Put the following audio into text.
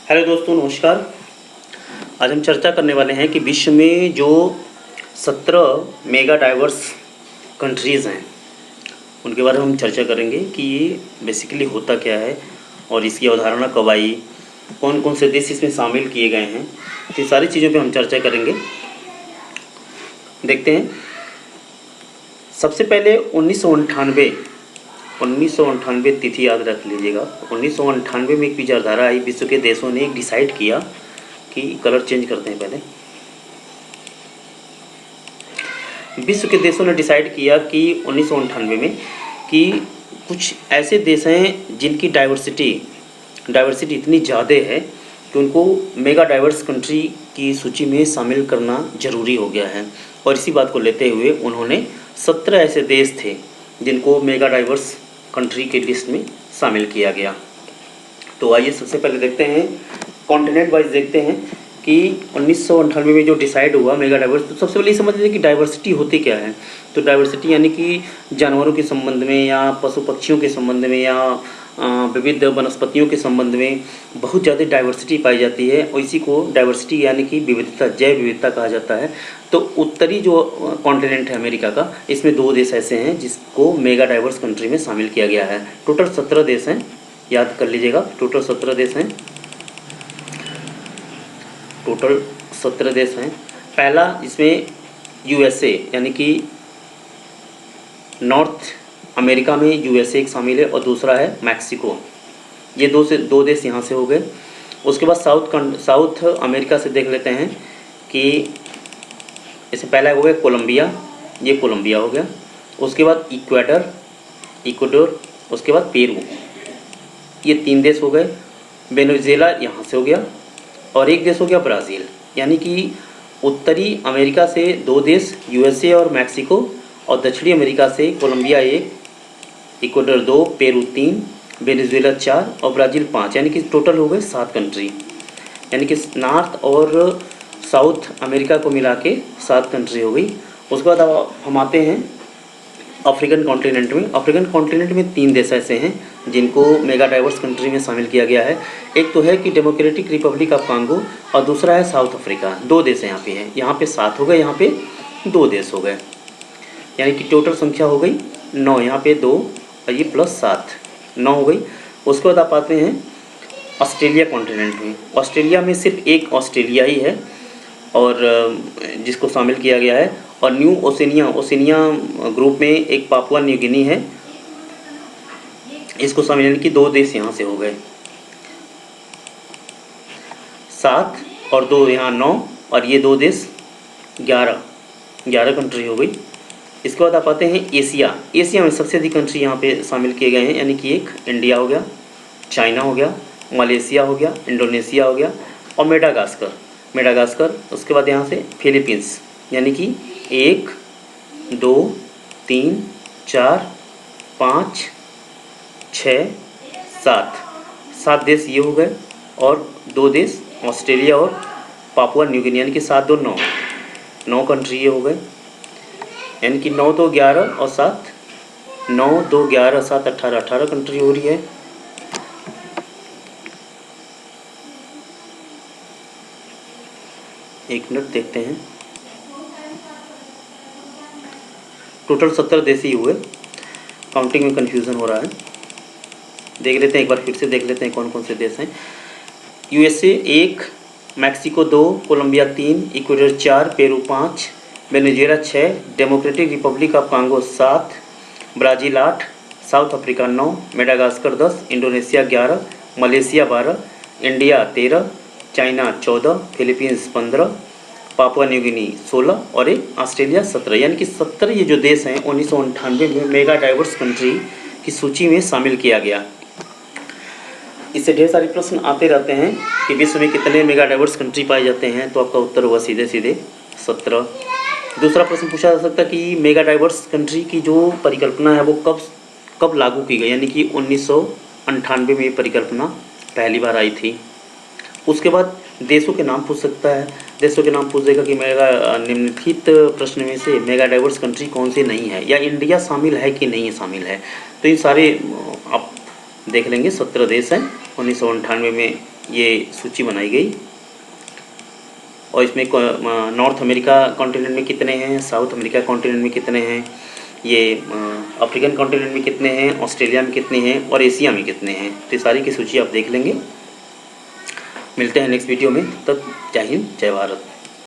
Hello दोस्तों, नमस्कार। आज हम चर्चा करने वाले हैं कि विश्व में जो 17 मेगा डाइवर्स कंट्रीज़ हैं उनके बारे में हम चर्चा करेंगे कि ये बेसिकली होता क्या है और इसकी अवधारणा कब आई, कौन कौन से देश इसमें शामिल किए गए हैं। तो ये सारी चीज़ों पे हम चर्चा करेंगे। देखते हैं। सबसे पहले 1998 तिथि याद रख लीजिएगा। 1998 में एक विचारधारा आई, विश्व के देशों ने डिसाइड किया कि कलर चेंज करते हैं पहले। विश्व के देशों ने डिसाइड किया कि 1998 में कि कुछ ऐसे देश हैं जिनकी डाइवर्सिटी इतनी ज़्यादा है कि उनको मेगा डाइवर्स कंट्री की सूची में शामिल करना ज़रूरी हो गया है। और इसी बात को लेते हुए उन्होंने 17 ऐसे देश थे जिनको मेगा डाइवर्स कंट्री के लिस्ट में शामिल किया गया। तो आइए सबसे पहले देखते हैं, कॉन्टिनेंट वाइज देखते हैं कि 1998 में जो डिसाइड हुआ मेगा डाइवर्स। तो सबसे पहले समझ लीजिए कि डाइवर्सिटी होती क्या है। तो डाइवर्सिटी यानी कि जानवरों के संबंध में या पशु पक्षियों के संबंध में या विविध वनस्पतियों के संबंध में बहुत ज़्यादा डाइवर्सिटी पाई जाती है, और इसी को डाइवर्सिटी यानी कि विविधता, जैव विविधता कहा जाता है। तो उत्तरी जो कॉन्टिनेंट है अमेरिका का, इसमें 2 देश ऐसे हैं जिसको मेगा डाइवर्स कंट्री में शामिल किया गया है। टोटल 17 देश हैं, याद कर लीजिएगा। टोटल 17 देश हैं। पहला इसमें यूएसए यानी कि नॉर्थ अमेरिका में यूएसए एक शामिल है, और दूसरा है मैक्सिको। ये 2 देश यहाँ से हो गए। उसके बाद साउथ अमेरिका से देख लेते हैं कि इससे पहला हो गया कोलंबिया, ये कोलंबिया हो गया। उसके बाद इक्वाडोर, उसके बाद पेरू, ये 3 देश हो गए। वेनेजुएला यहाँ से हो गया, और एक देश हो गया ब्राज़ील। यानी कि उत्तरी अमेरिका से 2 देश यूएसए और मैक्सिको, और दक्षिणी अमेरिका से कोलंबिया 1, इक्वाडोर 2, पेरू 3, वेनेजुएला 4 और ब्राज़ील 5। यानी कि टोटल हो गए 7 कंट्री। यानी कि नॉर्थ और साउथ अमेरिका को मिला के 7 कंट्री हो गई। उसके बाद हम आते हैं अफ्रीकन कॉन्टिनेंट में। अफ्रीकन कॉन्टिनेंट में 3 देश ऐसे हैं जिनको मेगा डाइवर्स कंट्री में शामिल किया गया है। एक तो है कि डेमोक्रेटिक रिपब्लिक ऑफ कांगो, और दूसरा है साउथ अफ्रीका। 2 देश यहाँ पे हैं। यहाँ पे 7 हो गए, यहाँ पे 2 देश हो गए। यानी कि टोटल संख्या हो गई 9। यहाँ पे 2 और ये प्लस 7, 9 हो गई। उसके बाद आप आते हैं ऑस्ट्रेलिया कॉन्टिनेंट में। ऑस्ट्रेलिया में सिर्फ एक ऑस्ट्रेलिया ही है और जिसको शामिल किया गया है। और न्यू ओसेनिया ग्रुप में एक पापुआ न्यू गिनी है, इसको शामिल, यानी कि 2 देश यहाँ से हो गए। 7 और 2 यहाँ 9, और ये 2 देश 11 कंट्री हो गई। इसके बाद आप आते हैं एशिया में सबसे अधिक कंट्री यहाँ पे शामिल किए गए हैं। यानी कि एक इंडिया हो गया, चाइना हो गया, मलेशिया हो गया, इंडोनेशिया हो गया, और मेडागास्कर। उसके बाद यहाँ से फिलीपींस। यानी कि 1 2 3 4 5 6 7 देश ये हो गए, और 2 देश ऑस्ट्रेलिया और पापुआ न्यू गिनी। यानी कि 7 2 9 कंट्री ये हो गए। यानी कि 9 2 11 और 7 9 2 11 7 18 कंट्री हो रही है। एक मिनट देखते हैं। टोटल 17 देश ही हुए। काउंटिंग में कन्फ्यूज़न हो रहा है। देख लेते हैं, एक बार फिर से देख लेते हैं कौन कौन से देश हैं। USA 1, Mexico 2, Colombia 3, Ecuador 4, Peru 5, Venezuela 6, Democratic Republic of Congo 7, Brazil 8, South Africa 9, Madagascar 10, Indonesia 11, Malaysia 12, India 13, China 14, Philippines 15, Papua New Guinea 16 और एक ऑस्ट्रेलिया 17। यानी कि 17 ये जो देश हैं 1998 में मेगा डाइवर्स कंट्री की सूची में शामिल किया गया। इससे ढेर सारे प्रश्न आते रहते हैं कि विश्व में कितने मेगा डाइवर्स कंट्री पाए जाते हैं, तो आपका उत्तर होगा सीधे 17। दूसरा प्रश्न पूछा जा सकता है कि मेगा डाइवर्स कंट्री की जो परिकल्पना है वो कब लागू की गई। यानी कि 1998 में ये परिकल्पना पहली बार आई थी। उसके बाद देशों के नाम पूछ सकता है। देशों के नाम पूछ देगा कि मेगा निम्नलिखित प्रश्न में से मेगा डाइवर्स कंट्री कौन सी नहीं है, या इंडिया शामिल है कि नहीं शामिल है। तो ये सारे आप देख लेंगे। 17 देश हैं 1998 में ये सूची बनाई गई और इसमें नॉर्थ अमेरिका कॉन्टिनेंट में कितने हैं, साउथ अमेरिका कॉन्टिनेंट में कितने हैं, ये अफ्रीकन कॉन्टिनेंट में कितने हैं, ऑस्ट्रेलिया में कितने हैं और एशिया में कितने हैं। तो सारी की सूची आप देख लेंगे। मिलते हैं नेक्स्ट वीडियो में, तब तक जय हिंद जय भारत।